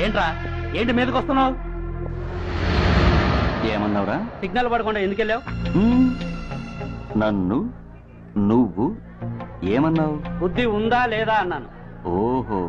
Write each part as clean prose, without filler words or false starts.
ఏంట్రా ఏంటి మీదకి వస్తున్నావు? ఏమన్నావురా? సిగ్నల్ పడకుండా ఎందుకు వెళ్ళావు? నన్ను నువ్వు ఏమన్నావు? బుద్ధి ఉందా లేదా అన్నాను. ఓహో,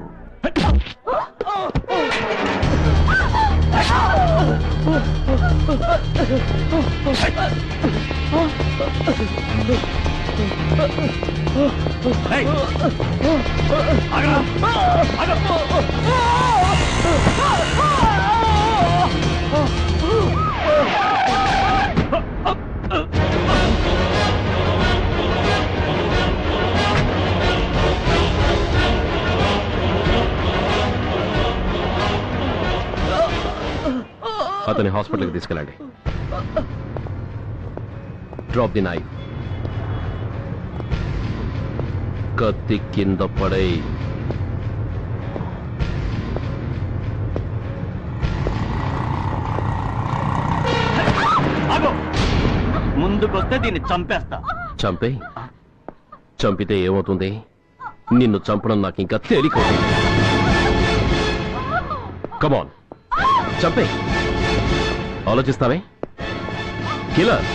అతని హాస్పిటల్కి తీసుకెళ్ళండి. Drop the knife. కత్తి కింద పడై. ముందుకొస్తే దీన్ని చంపేస్తా. చంపే. చంపితే ఏమవుతుంది? నిన్ను చంపడం నాకు ఇంకా తేలికవుతుంది. కమాన్, చంపే. ఆలోచిస్తావే కిలర్?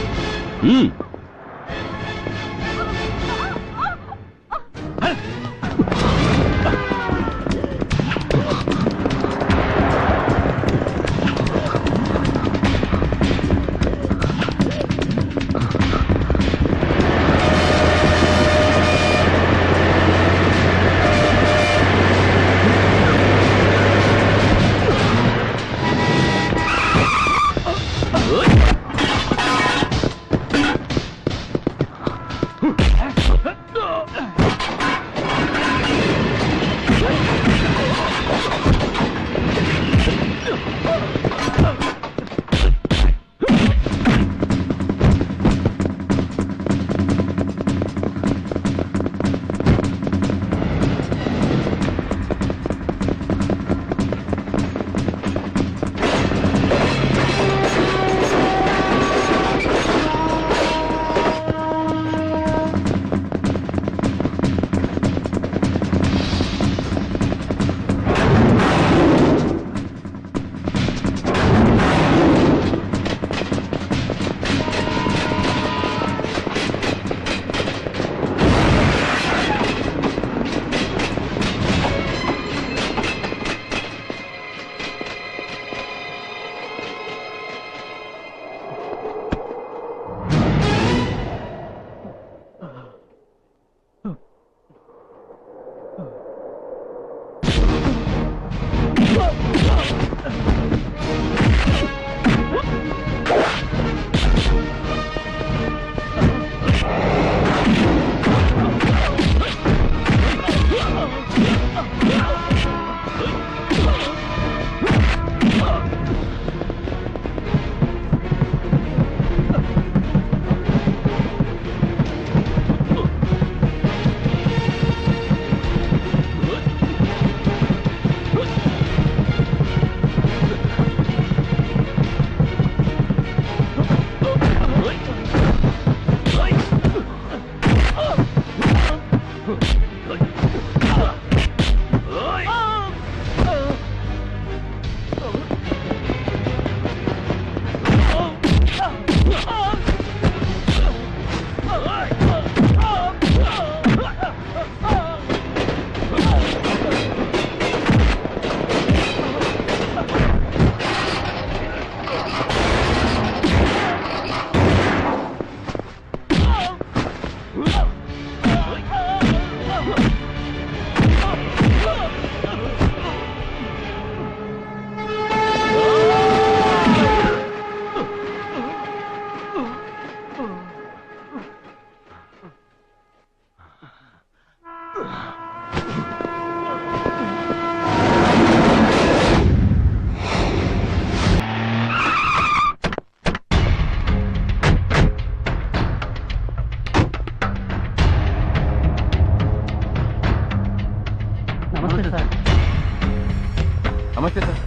నమస్తే సార్.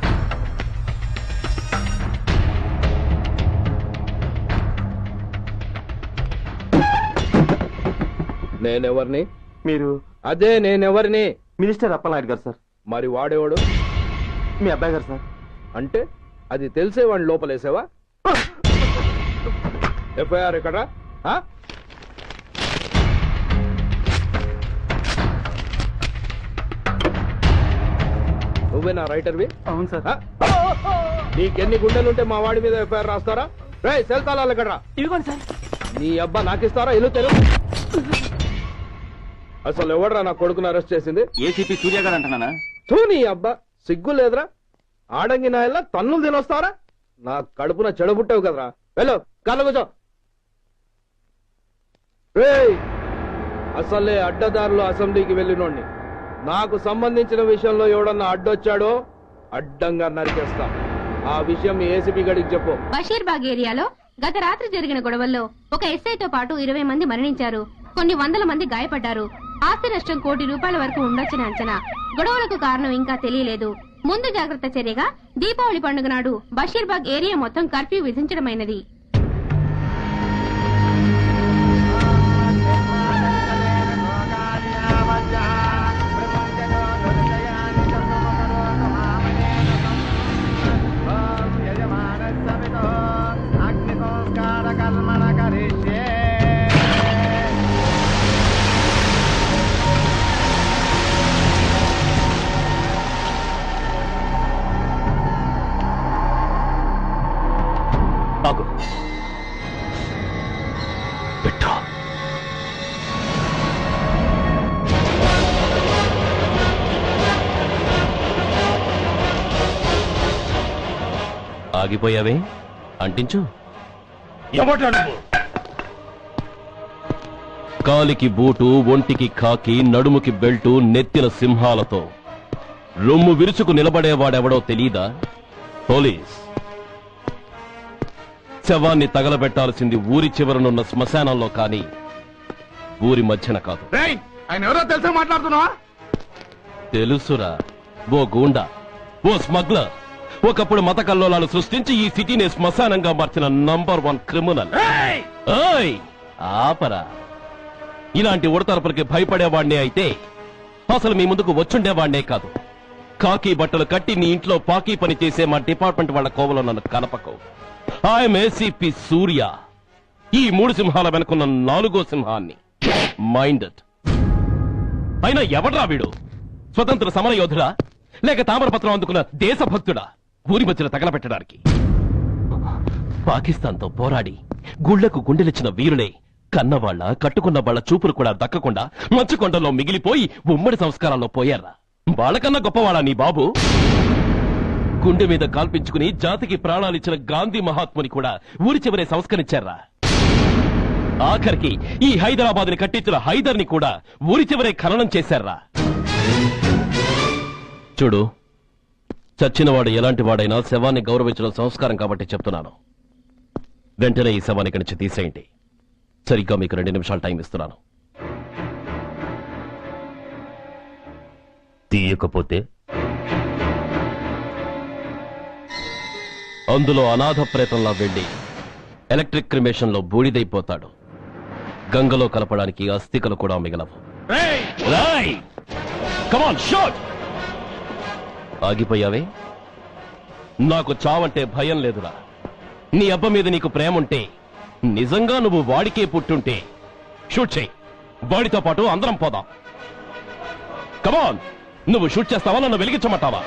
నేనెవరిని? మీరు అదే నేనెవరిని? మినిస్టర్ అప్పలనాయుడు గారు సార్. మరి వాడేవాడు? మీ అబ్బాయి గారు సార్. అంటే అది తెలిసే వాడిని లోపలేసావా? ఎఫ్ఐఆర్ ఎక్కడా? నువ్వే నా రైటర్వి? అవును సార్. నీకెన్ని గుండెలుంటే మా వాడి మీద ఎఫ్ఐఆర్ రాస్తారా? రే సెల్ తాళాలు ఎక్కడరా? ఇదిగోండి సార్. నీ అబ్బా నాకిస్తారా? ఇల్లు తెలు. అసలు ఎవడరా నా కొడుకుని అరెస్ట్ చేసింది? ఏసీపీ సూర్య గారు అంటున్నానా? తూ నీ అబ్బా సిగ్గు లేదురా? ఆడంగి నాయల్లా తన్నులు తినొస్తారా? నా కడుపున చెడబుట్టావు కదరా. వెళ్ళు కాళ్ళ కూర్చో. రేయ్ అసలే అడ్డదారులు అసెంబ్లీకి వెళ్ళినోడిని. నాకు సంబంధించిన విషయంలో ఎవడన్నా అడ్డొచ్చాడో అడ్డంగా నరికేస్తా. ఆ విషయం మీ ఏసీపీ గడికి చెప్పు. బషీర్బాగ్ ఏరియాలో గత రాత్రి జరిగిన గొడవల్లో ఒక ఎస్ఐతో పాటు 20 మంది మరణించారు. కొన్ని వందల మంది గాయపడ్డారు. ఆస్తి నష్టం ₹1 కోటి వరకు ఉండొచ్చని అంచనా. గొడవలకు కారణం ఇంకా తెలియలేదు. ముందు జాగ్రత్త చర్యగా దీపావళి పండుగ నాడు బషీర్బాగ్ ఏరియా మొత్తం కర్ఫ్యూ విధించడమైనది. పెట్టా. ఆగిపోయావే, అంటించు. కాలికి బూటు, ఒంటికి కాకి, నడుముకి బెల్టు, నెత్తిన సింహాలతో రొమ్ము విరుచుకు నిలబడేవాడెవడో తెలీదా? పోలీస్. శవాన్ని తగలబెట్టాల్సింది ఊరి చివరనున్న శ్మశానంలో కానీ ఊరి మధ్యన కాదు. ఆయన ఎవరో తెలుసా మాట్లాడుతున్నావా? తెలుసురా, ఓ గూండా, ఓ స్మగ్లర్, ఒకప్పుడు మత కల్లోలాలు సృష్టించి ఈ సిటీని శ్మశానంగా మార్చిన నంబర్ 1 క్రిమినల్. ఓయ్ ఆపరా. ఇలాంటి ఉడతరపులకి భయపడేవాణ్ణే అయితే అసలు మీ ముందుకు వచ్చుండేవాణ్ణే కాదు. కాకి బట్టలు కట్టి నీ ఇంట్లో పాకీ పని చేసే మా డిపార్ట్మెంట్ వాళ్ళ కోవలో నన్ను కలపకు. ఐఎమ్ ఏసీపీ సూర్య. ఈ 3 సింహాల వెనుకున్న 4వ సింహాన్ని. మైండెడ్. అయినా ఎవడ్రా వీడు? స్వతంత్ర సమర యోధుడా లేక తామరపత్రం అందుకున్న దేశభక్తుడా ఊరి మధ్యలో తగలబెట్టడానికి? పాకిస్తాన్తో పోరాడి గుళ్లకు గుండెలిచ్చిన వీరులే కన్నవాళ్ల కట్టుకున్న వాళ్ల చూపులు కూడా దక్కకుండా మంచుకొండలో మిగిలిపోయి ఉమ్మడి సంస్కారాల్లో పోయారా? వాళ్ళకన్నా గొప్పవాడా నీ బాబు? గుండె మీద కాల్పించుకుని జాతికి ప్రాణాలిచ్చిన గాంధీ మహాత్ముని కూడా ఊరి చివరే సంస్కరించారా? ఆఖరికి ఈ హైదరాబాద్ ని కట్టించిన హైదర్ ని కూడా ఊరి చివరే ఖననం చేశారా? చూడు, చచ్చినవాడు ఎలాంటి వాడైనా శవాన్ని గౌరవించడం సంస్కారం కాబట్టి చెప్తున్నాను. వెంటనే ఈ శవాన్ని ఇక్కడి నుంచి తీసేయండి. సరిగ్గా మీకు 2 నిమిషాలు టైం ఇస్తున్నాను. తీయకపోతే అందులో అనాథ ప్రేతంలా వెళ్లి ఎలక్ట్రిక్ క్రిమేషన్ లో బూడిదైపోతాడు. గంగలో కలపడానికి అస్థికలు కూడా మిగలవు. ఆగిపోయావే? నాకు చావంటే భయం లేదురా. నీ అబ్బ మీద నీకు ప్రేముంటే, నిజంగా నువ్వు వాడికే పుట్టుంటే షూట్ చేయి. వాడితో పాటు అందరం పోదాం. కమాన్, నువ్వు షూట్ చేస్తావా, నన్ను వెలిగించమంటావా?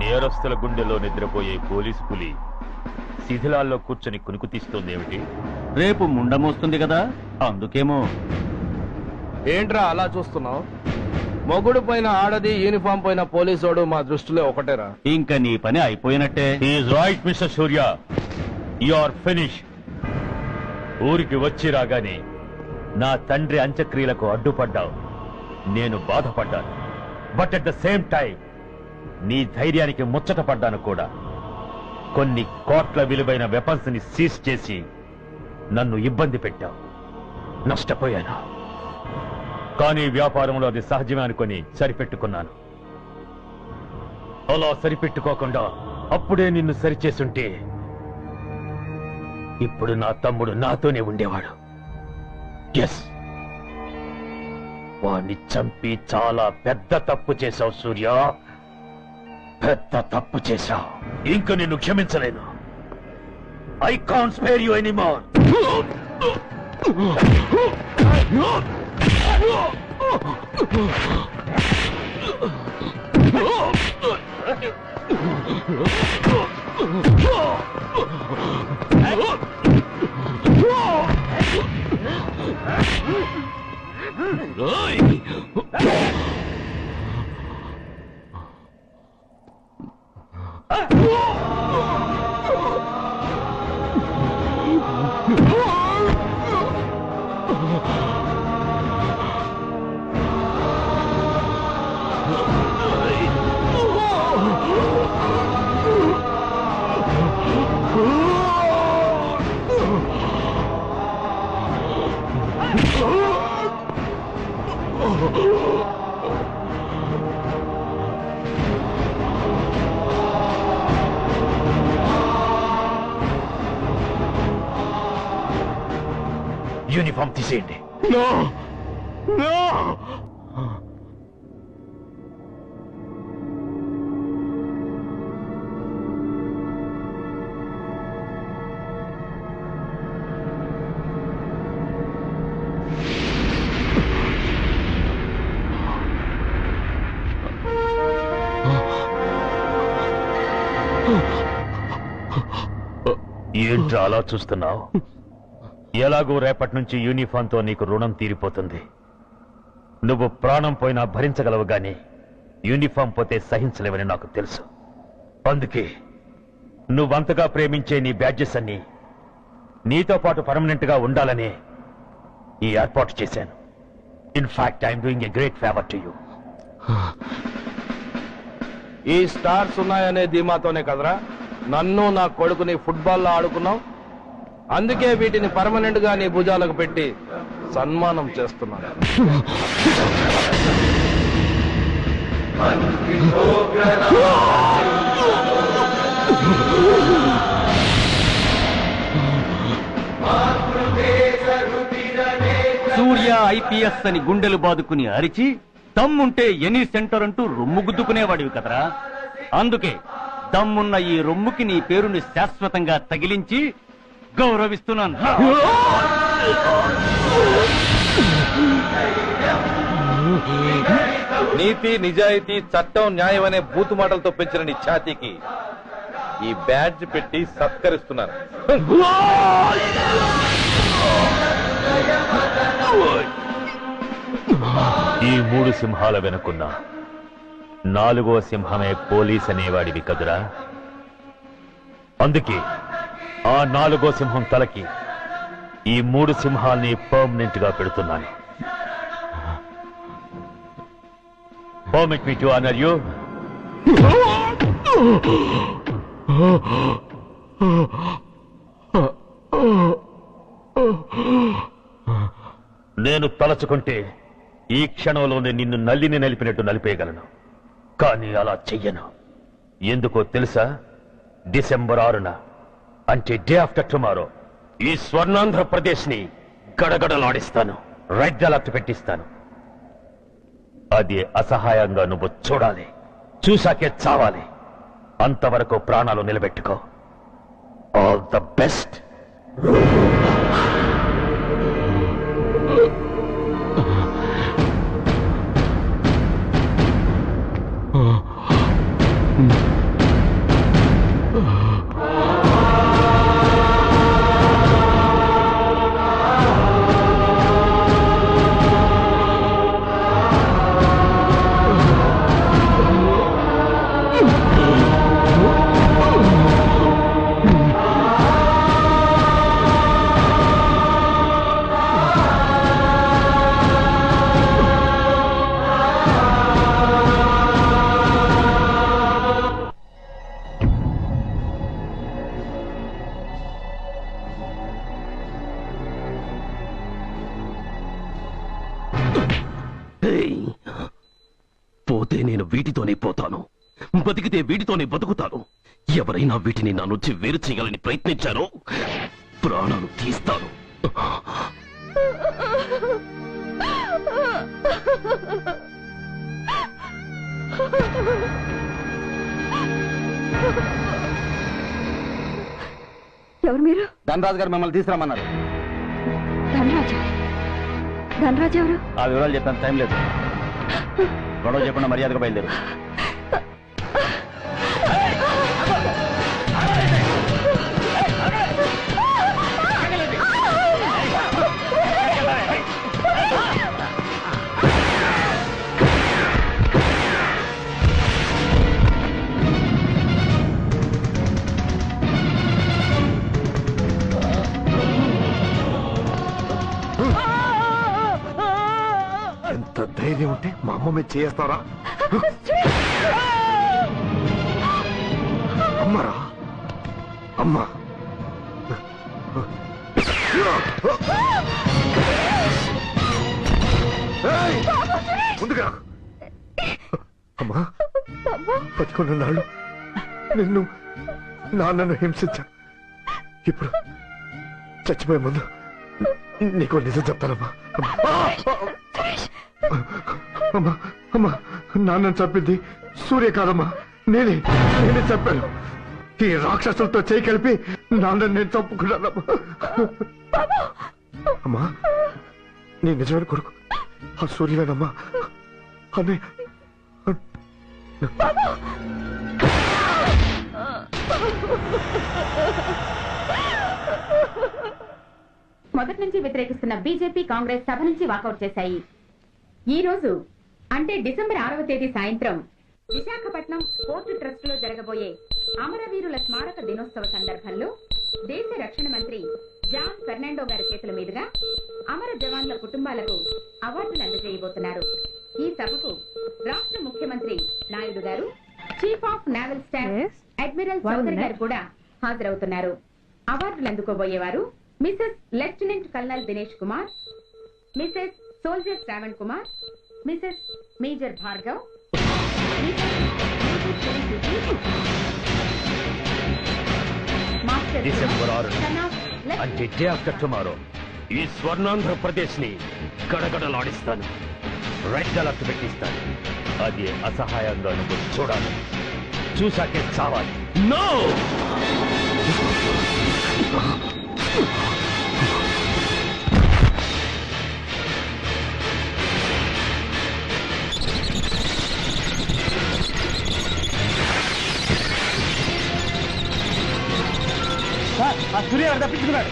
నేరస్తుల గుండెలో నిద్రపోయే పోలీసు పులి శిథిలాల్లో కూర్చొని కునుకు తీస్తోందేమిటి? రేపు ముండమోస్తుంది కదా, అందుకేమో. ఏంట్రా అలా చూస్తున్నావు? మొగుడు పైన ఆడది, యూనిఫామ్ పైన పోలీసోడు మా దృష్టిలో ఒకటేరా. ఇంకా నీ పని అయిపోయినట్టే. Is right mister Surya, you are finish. ఊరికి వచ్చి రాగానే నా తండ్రి అంత్యక్రియలకు అడ్డుపడ్డావు. నేను బాధపడ్డాను. But at the same time నీ ధైర్యానికి ముచ్చట పడ్డాను కూడా. కొన్ని కోట్ల విలువైన వెపన్స్ ని సీజ్ చేసి నన్ను ఇబ్బంది పెట్టావు. నష్టపోయాను. కానీ వ్యాపారంలో అది సహజమే అనుకొని సరిపెట్టుకున్నాను. అలా సరిపెట్టుకోకుండా అప్పుడే నిన్ను సరిచేస్తుంటే ఇప్పుడు నా తమ్ముడు నాతోనే ఉండేవాడు. ఎస్, వాణ్ణి చంపి చాలా పెద్ద తప్పు చేశావు సూర్య, పెద్ద తప్పు చేశావు. ఇంక నిన్ను క్షమించలేను. I can't spare you anymore. Uniform తీసేయండి. ఏంట్రా అలా చూస్తున్నావు? ఎలాగో రేపటి నుంచి యూనిఫామ్తో నీకు రుణం తీరిపోతుంది. నువ్వు ప్రాణం పోయినా భరించగలవు గాని యూనిఫామ్ పోతే సహించలేవని నాకు తెలుసు. అందుకే నువ్వంతగా ప్రేమించే నీ బ్యాడ్జెస్ అన్ని నీతో పాటు పర్మనెంట్ గా ఉండాలని ఈ ఏర్పాటు చేశాను. In fact I'm doing a great favour to you. ఈ స్టార్స్ ఉన్నాయనే ధీమాతోనే కదరా నన్ను నా కొడుకుని ఫుట్బాల్లో ఆడుకున్నావు. అందుకే వీటిని పర్మనెంట్ గా నీ భుజాలకు పెట్టి సన్మానం చేస్తున్నాను. సూర్య ఐపీఎస్ అని గుండెలు బాదుకుని అరిచి దమ్ముంటే ఎనీ సెంటర్ అంటూ రొమ్ము గుద్దుకునేవాడివి కదరా. అందుకే దమ్మున్న ఈ రొమ్ముకి నీ పేరుని శాశ్వతంగా తగిలించి గౌరవిస్తున్నాను. నీతి, నిజాయితీ, చట్టం, న్యాయం అనే బూతు మాటలతో పెంచిన నీ ఛాతీకి ఈ బ్యాడ్జ్ పెట్టి సత్కరిస్తున్నాను. ఈ 3 సింహాల వెనుకున్న 4వ సింహమే పోలీస్ అనేవాడివి కదురా. అందుకే ఆ 4వ సింహం తలకి ఈ 3 సింహాల్ని పర్మనెంట్ గా పెడుతున్నాను. Permit me to honor you. నేను తలచుకుంటే ఈ క్షణంలోనే నిన్ను నల్లిని నలిపినట్టు నలిపేయగలను. కానీ అలా చెయ్యను. ఎందుకో తెలుసా? డిసెంబర్ 6న అంటే డే ఆఫ్టర్ టుమారో ఈ స్వర్ణాంధ్రప్రదేశ్ ని గడగడలాడిస్తాను. రెడ్ అలర్ట్ పెట్టిస్తాను. అది అసహాయంగా నువ్వు చూడాలి. చూశాకే చావాలి. అంతవరకు ప్రాణాలు నిలబెట్టుకో. All the best. ఏయ్, పోతే నేను వీటితోనే పోతాను, బతికితే వీటితోనే బతుకుతాను. ఎవరైనా వీటిని నా నుంచి వేరు చేయాలని ప్రయత్నించారో ప్రాణాలు తీస్తాను. ఎవరు మీరు? ధనరాజు గారు మిమ్మల్ని తీసుకురమ్మన్నారు. ధనరాజా? ధనరాజు ఎవరు? ఆ వివరాలు చెప్పాను, టైం లేదు. గొడవ చెప్పకుండా మర్యాదగా బయలుదేరు. ఎంత ధైర్యం ఉంటే మా అమ్మ మీద చేస్తారా? అమ్మరా అమ్మ, ముందుగా అమ్మా, బతుకున్న నాళ్ళు నిన్ను నాన్నను హింసించా. ఇప్పుడు చచ్చిపోయే ముందు నీకు నిజం చెప్తానమ్మా. అమ్మా అమ్మా, నాన్నను చంపింది సూర్య కాదమ్మా, నేనే చెప్పాను. ఈ రాక్షసులతో చేయి కలిపి నాన్నని నేను చంపుకున్నానమ్మా. అమ్మా, నీ నిజమైన కొడుకు ఆ సూర్యవేనమ్మా. అనే మొదటి నుంచి వ్యతిరేకిస్తున్న బీజేపీ, కాంగ్రెస్ సభ నుంచి వాకౌట్ చేశాయి. ఈ రోజు అంటే డిసెంబర్ 6వ తేదీ సాయంత్రం విశాఖపట్నం పోర్టు ట్రస్ట్ లో జరగబోయే అమరవీరుల స్మారక దినోత్సవ సందర్భంలో దేశ రక్షణ మంత్రి జాన్ ఫెర్నాండో గారి చేతుల మీదుగా అమర జవాన్ల కుటుంబాలకు అవార్డులు అందజేయబోతున్నారు. ఈ సభకు రాష్ట్ర ముఖ్యమంత్రి నాయుడు గారు, chief of naval staff admiral Chowdary గారు కూడా హాజరవుతున్నారు. అవార్డులు అందుకోబోయేవారు Mrs lieutenant colonel Dinesh Kumar, Mrs soldier Shravan Kumar, Mrs major Bhargav, December 6 అంటే డే ఆఫ్టర్ టుమారో ఈ స్వర్ణాంధ్రప్రదేశ్ ని గడగడలాడిస్తాను. రెడ్ అలర్ట్ పెట్టిస్తాను. అది అసహాయంగా నువ్వు చూడాలి, చూసాకే చావాలి. నో! ఆ సూర్య గారు తప్పించుకున్నాడు.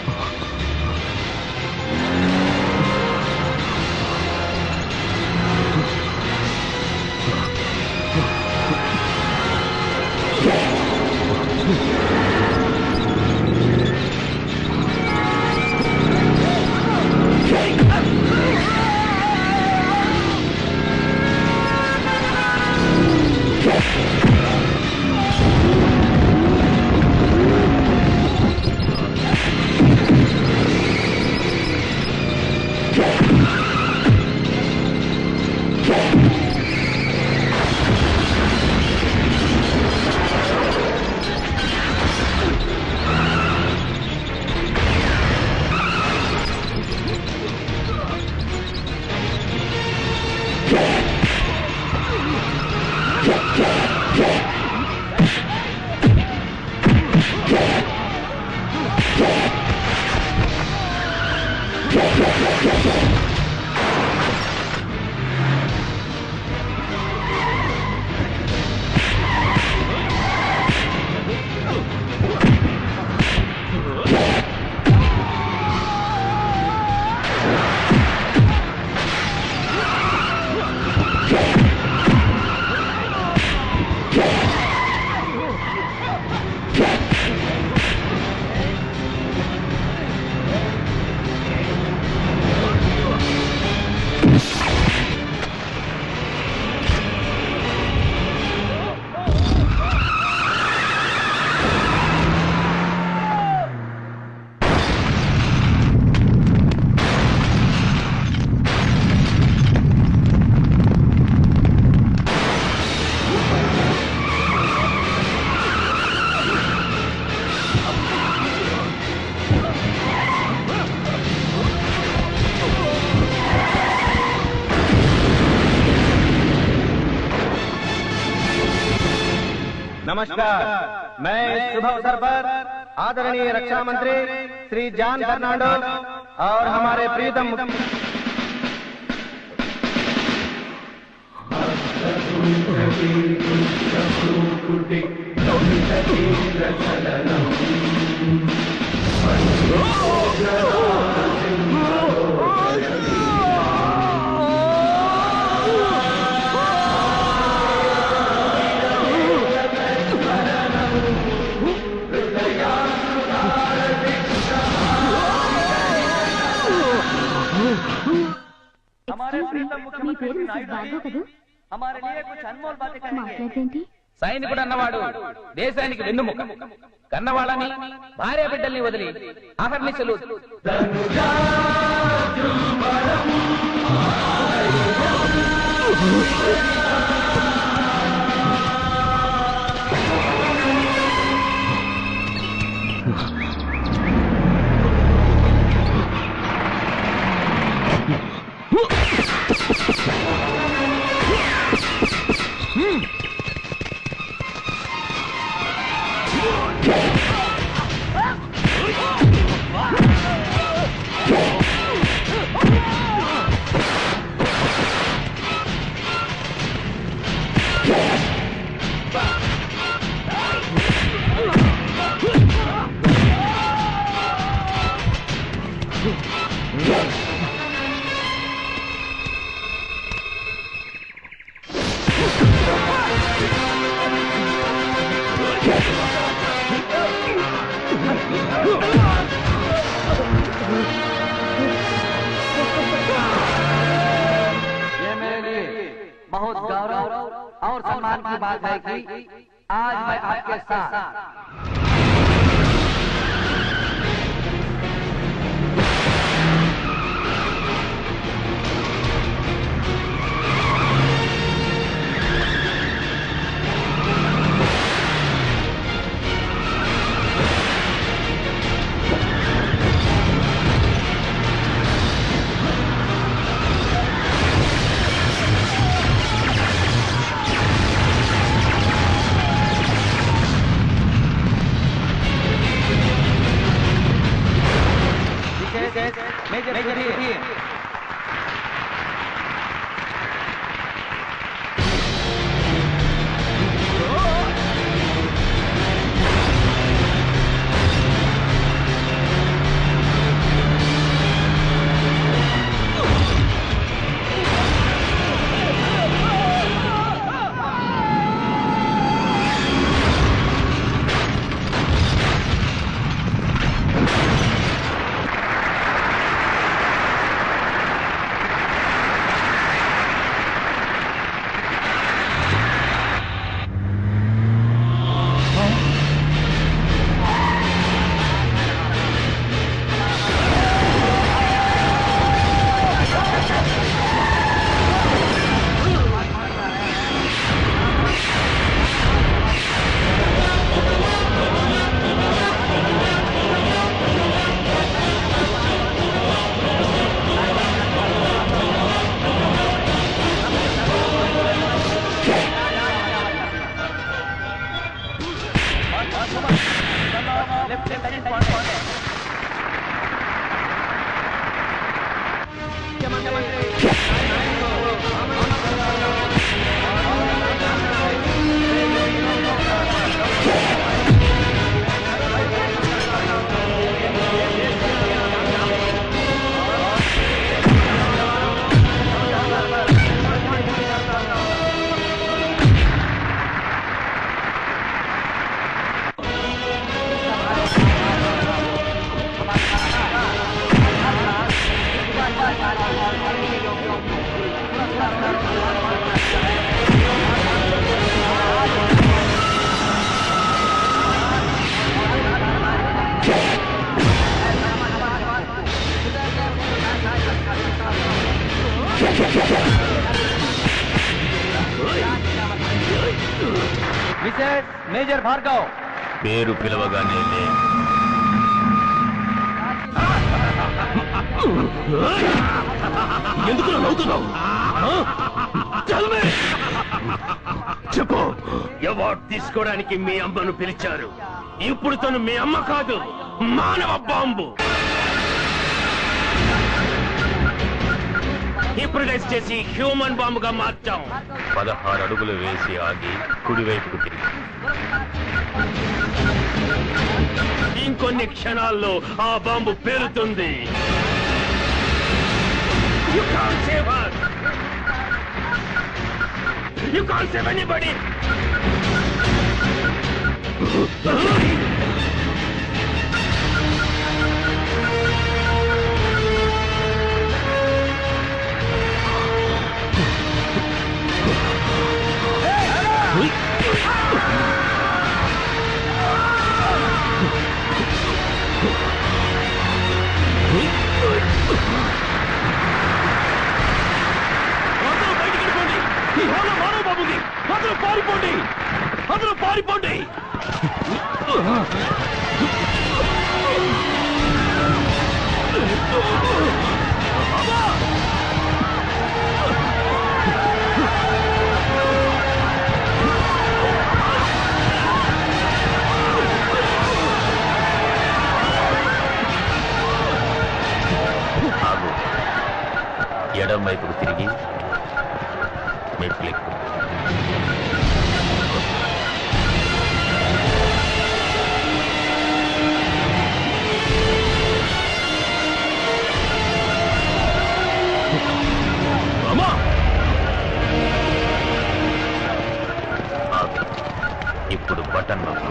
नमस्कार, मैं इस शुभ अवसर पर आदरणीय रक्षा मंत्री श्री जॉन फर्नांडो और हमारे प्रीतम మీ పేరు మిసెస్ భార్గవ్ కదూ? మాట్లాడేంటి? సైనికుడు అన్నవాడు దేశానికి వెన్నుముక. కన్నవాళ్ళని భార్య బిడ్డల్ని వదిలి అహర్నిశలు बहुत गौरव और सम्मान की बात है कि आज मैं आपके साथ మిసెస్ మేజర్ భార్గవ్ పేరు పిలవగానే లే. ఎందుకు నవ్వుతున్నావు? చెప్పు, అవార్డు తీసుకోవడానికి మీ అమ్మను పిలిచారు. ఇప్పుడు తను మీ అమ్మ కాదు, మానవ బాంబు. ఇంప్రొడైజ్ చేసి హ్యూమన్ బాంబుగా మార్చాం. 16 అడుగులు వేసి ఆగి కుడివైపుకు తిరిగి ఇంకొన్ని క్షణాల్లో ఆ bomb పేలుతుంది. You can't save us. You can't save anybody. అందరూ పారిపోండి. ఎడం వైపుకు తిరిగి మెట్లెక్కు. ఇప్పుడు బటన్ నొక్కు.